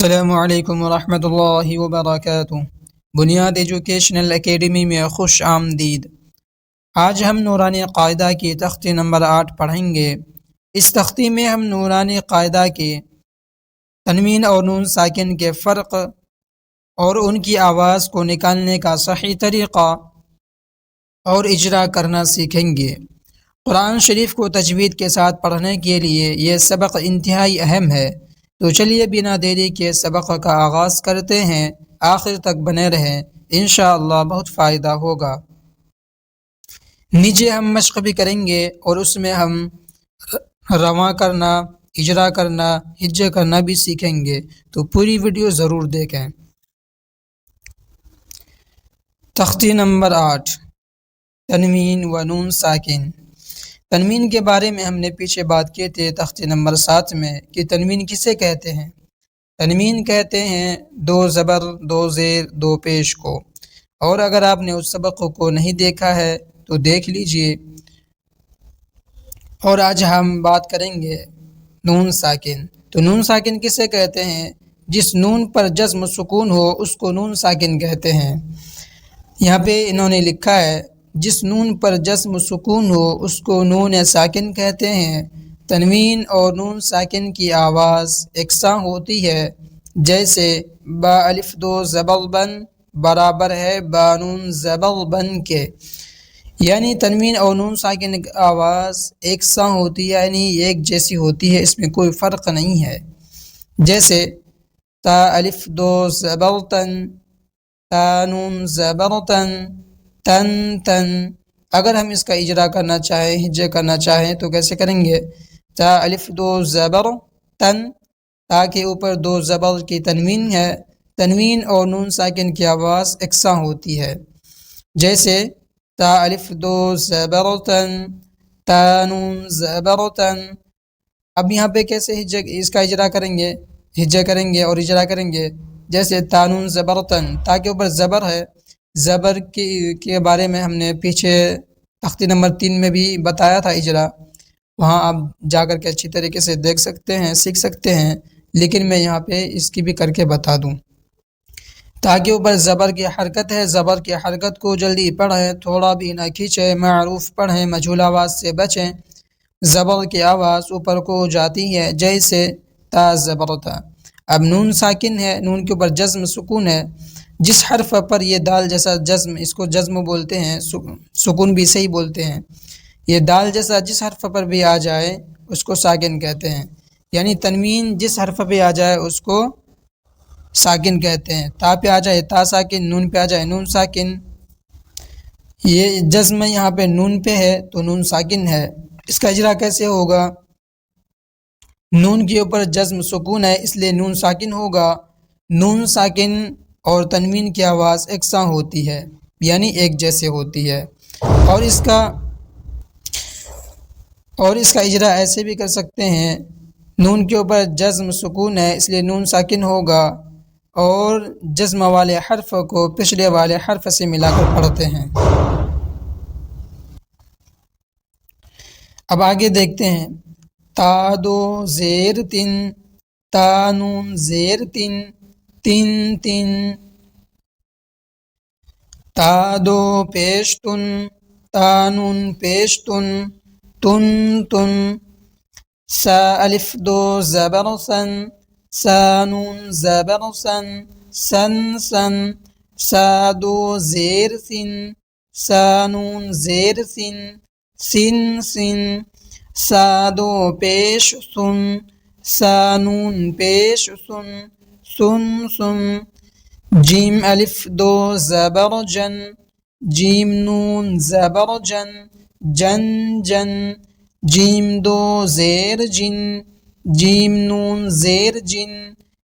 السلام علیکم ورحمۃ اللہ وبرکاتہ۔ بنیاد ایجوکیشنل اکیڈمی میں خوش آمدید۔ آج ہم نورانی قاعدہ کی تختی نمبر 8 پڑھیں گے۔ اس تختی میں ہم نورانی قاعدہ کے تنوین اور نون ساکن کے فرق اور ان کی آواز کو نکالنے کا صحیح طریقہ اور اجرا کرنا سیکھیں گے۔ قرآن شریف کو تجوید کے ساتھ پڑھنے کے لیے یہ سبق انتہائی اہم ہے، تو چلیے بنا دیری کے سبق کا آغاز کرتے ہیں۔ آخر تک بنے رہیں، انشاءاللہ بہت فائدہ ہوگا۔ نیچے ہم مشق بھی کریں گے اور اس میں ہم رواں کرنا، اجرا کرنا، ہجے کرنا بھی سیکھیں گے، تو پوری ویڈیو ضرور دیکھیں۔ تختی نمبر 8، تنوین و نون ساکن۔ تنوین کے بارے میں ہم نے پیچھے بات کی تھی تختی نمبر 7 میں کہ تنوین کسے کہتے ہیں۔ تنوین کہتے ہیں 2 زبر 2 زیر 2 پیش کو، اور اگر آپ نے اس سبق کو نہیں دیکھا ہے تو دیکھ لیجئے۔ اور آج ہم بات کریں گے نون ساکن۔ تو نون ساکن کسے کہتے ہیں؟ جس نون پر جزم سکون ہو اس کو نون ساکن کہتے ہیں۔ یہاں پہ انہوں نے لکھا ہے جس نون پر جزم سکون ہو اس کو نون ساکن کہتے ہیں۔ تنوین اور نون ساکن کی آواز یکساں ہوتی ہے، جیسے با الف دو زبر بن برابر ہے با نون زبر بن کے، یعنی تنوین اور نون ساکن کی آواز یکساں ہوتی ہے، یعنی ایک جیسی ہوتی ہے، اس میں کوئی فرق نہیں ہے۔ جیسے تا الف دو زبر تن، تا نون زبر تن، تن تن۔ اگر ہم اس کا اجرا کرنا چاہیں، ہجے کرنا چاہیں تو کیسے کریں گے؟ تا الف دو زبر تن، تا کے اوپر 2 زبر کی تنوین ہے، تنوین اور نون ساکن کی آواز یکساں ہوتی ہے، جیسے تا الف دو زبر تن، تا نون زبر تن۔ اب یہاں پہ کیسے اس کا اجرا کریں گے، ہجے کریں گے اور اجرا کریں گے؟ جیسے تا نون زبر تن، تا کے اوپر زبر ہے، زبر کے بارے میں ہم نے پیچھے تختی نمبر 3 میں بھی بتایا تھا اجرا، وہاں آپ جا کر کے اچھی طریقے سے دیکھ سکتے ہیں، سیکھ سکتے ہیں، لیکن میں یہاں پہ اس کی بھی کر کے بتا دوں۔ تا کے اوپر زبر کی حرکت ہے، زبر کی حرکت کو جلدی پڑھیں، تھوڑا بھی نہ کھینچیں، معروف پڑھیں، مجہول آواز سے بچیں۔ زبر کی آواز اوپر کو جاتی ہے، جیسے تا زبر تا۔ اب نون ساکن ہے، نون کے اوپر جزم سکون ہے، جس حرف پر یہ دال جیسا جزم، اس کو جزم بولتے ہیں، سکون بھی صحیح بولتے ہیں، یہ دال جیسا جس حرف پر بھی آ جائے اس کو ساکن کہتے ہیں، یعنی تنوین جس حرف پہ آ جائے اس کو ساکن کہتے ہیں۔ تا پہ آ جائے تا ساکن، نون پہ آ جائے نون ساکن۔ یہ جزم یہاں پہ نون پہ ہے تو نون ساکن ہے، اس کا اجرا کیسے ہوگا؟ نون کے اوپر جزم سکون ہے اس لیے نون ساکن ہوگا۔ نون ساکن اور تنوین کی آواز یکساں ہوتی ہے، یعنی ایک جیسے ہوتی ہے، اور اس کا اجرا ایسے بھی کر سکتے ہیں، نون کے اوپر جزم سکون ہے اس لیے نون ساکن ہوگا، اور جزم والے حرف کو پچھلے والے حرف سے ملا کر پڑھتے ہیں۔ اب آگے دیکھتے ہیں، تا دو زیر تن، تا نون زیر تن، تن تن۔ تا دو پیش تن، تا نون پیش تن، تن تن۔ سا الف دو زبر سن، سا نون زبر سن، سن سن۔ سا دو زیر سن، سا نون زیر سن، سن سن۔ سا دو پیش سن، سا نون پیش سن، سن سن۔ جیم الف دو زبر جن، جیم نون زبر جن، جن جن۔ جیم دو زیر جن، جیم نون زیر جن،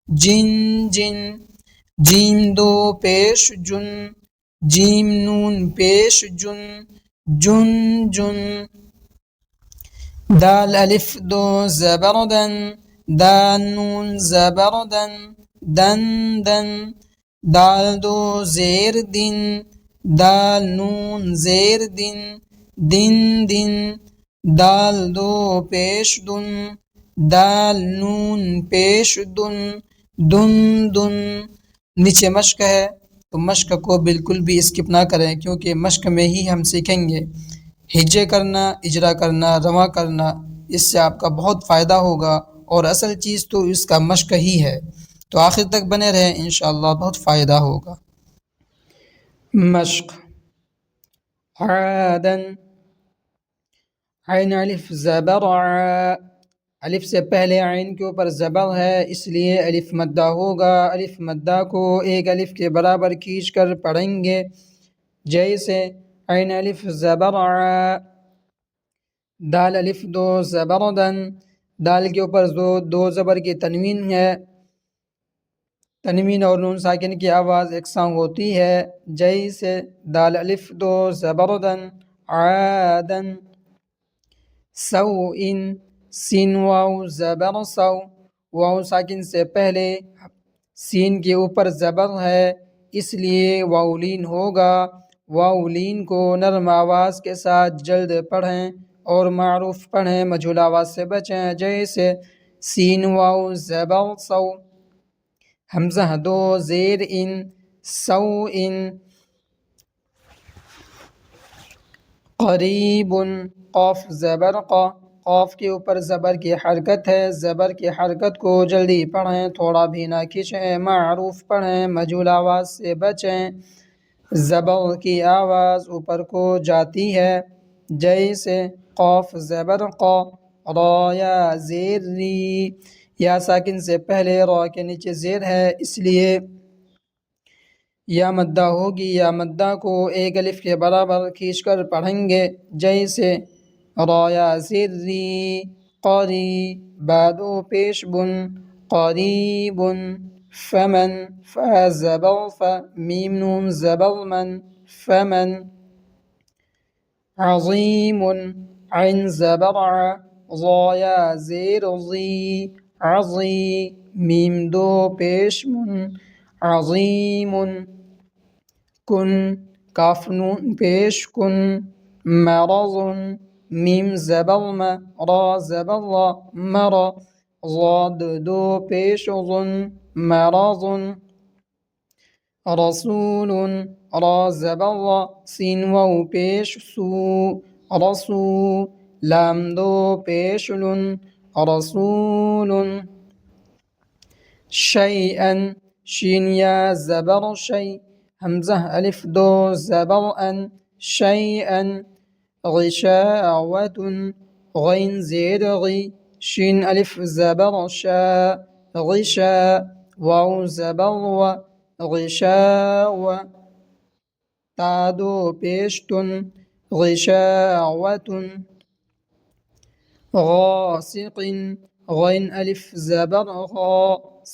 جن جن۔ جیم دو پیش جن، جیم نون پیش جن، جن جن۔ دال الف دو زبر دن، دال نون زبر دن، دن دن۔ دال دو زیر دن، دال نون زیر دن، دن دن۔ دال دو پیش دن، دال نون پیش دن، دن دن نیچے مشق ہے تو مشق کو بالکل بھی اسکپ نہ کریں، کیونکہ مشق میں ہی ہم سیکھیں گے ہجے کرنا، اجرا کرنا، رواں کرنا۔ اس سے آپ کا بہت فائدہ ہوگا، اور اصل چیز تو اس کا مشق ہی ہے۔ تو آخر تک بنے رہیں، انشاءاللہ بہت فائدہ ہوگا۔ مشق عادن، عین الف زبر ع، الف سے پہلے عین کے اوپر زبر ہے، اس لیے الف مدہ ہوگا۔ الف مدہ کو ایک الف کے برابر کھینچ کر پڑھیں گے، جیسے عین الف زبر ع۔ دال الف دو زبردن، دال کے اوپر دو زبر کی تنوین ہے، تنوین اور نون ساکن کی آواز یکساں ہوتی ہے، جیسے دال الف دو زبردن عادن۔ سوء، سین واو زبر سو، واو ساکن سے پہلے سین کے اوپر زبر ہے، اس لیے واؤلین ہوگا۔ واؤلین کو نرم آواز کے ساتھ جلد پڑھیں اور معروف پڑھیں، مجھول آواز سے بچیں، جیسے سین واو زبر سو۔ حمزہ دو زیر ان، سوء۔ قریب، قاف زبر قا، قاف کے اوپر زبر کی حرکت ہے، زبر کی حرکت کو جلدی پڑھیں، تھوڑا بھی نہ کھینچیں، معروف پڑھیں، مجھول آواز سے بچیں۔ زبر کی آواز اوپر کو جاتی ہے، جیسے قاف زبر قا، را یا زیر ری، یا ساکن سے پہلے را کے نیچے زیر ہے، اس لیے یا مدہ ہوگی، یا مدہ کو ایک الف کے برابر کھینچ کر پڑھیں گے، جیسے را یا زیر ری، قری، بادو پیش بن، قریب۔ فمن، فا زبر ف، میم نون زبر من، فمن۔ عظیم، عین زبر ع، ظا یا زیر ظی، عظی، میم دو پیش من، عظیم۔ کن، کاف نون پیش کن، مرض، میم زبر م، را زبر را، مر، ضاد دو پیش ظن، مرض۔ رسول، را زبر را، سین واو پیش سو، رسو، لام دو پیش لن، رسول۔ شیئا، شین یا زبر شی، حمزہ الف دو زبر ان، شیئا۔ غشاوة، غین زیر غی، شین الف زبر شا، غشا، واو زبر و، غشاوة۔ تا دو پیش تن، غشاوة۔ غاسق، غین الف زبر غا،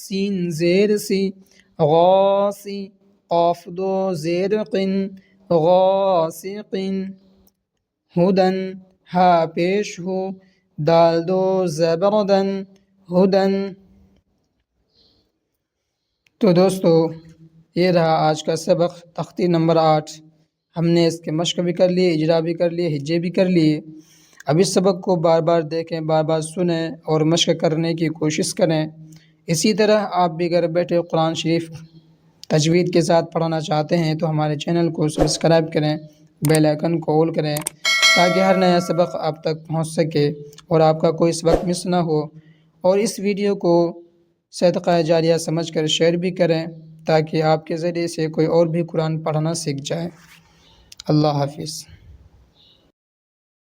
سین زیر سی، غاسی، قاف دو زیر قن، غاسق۔ ہدن، ہا پیش ہو، دال دو زبردن، ہدن۔ تو دوستو، یہ رہا آج کا سبق، تختی نمبر 8۔ ہم نے اس کے مشق بھی کر لیے، اجرا بھی کر لیے، ہجے بھی کر لیے۔ اب اس سبق کو بار بار دیکھیں، بار بار سنیں اور مشق کرنے کی کوشش کریں۔ اسی طرح آپ بھی گھر بیٹھے قرآن شریف تجوید کے ساتھ پڑھنا چاہتے ہیں تو ہمارے چینل کو سبسکرائب کریں، بیل آئیکن کو آل کریں، تاکہ ہر نیا سبق آپ تک پہنچ سکے اور آپ کا کوئی سبق مس نہ ہو۔ اور اس ویڈیو کو صدقہ جاریہ سمجھ کر شیئر بھی کریں، تاکہ آپ کے ذریعے سے کوئی اور بھی قرآن پڑھنا سیکھ جائے۔ اللہ حافظ۔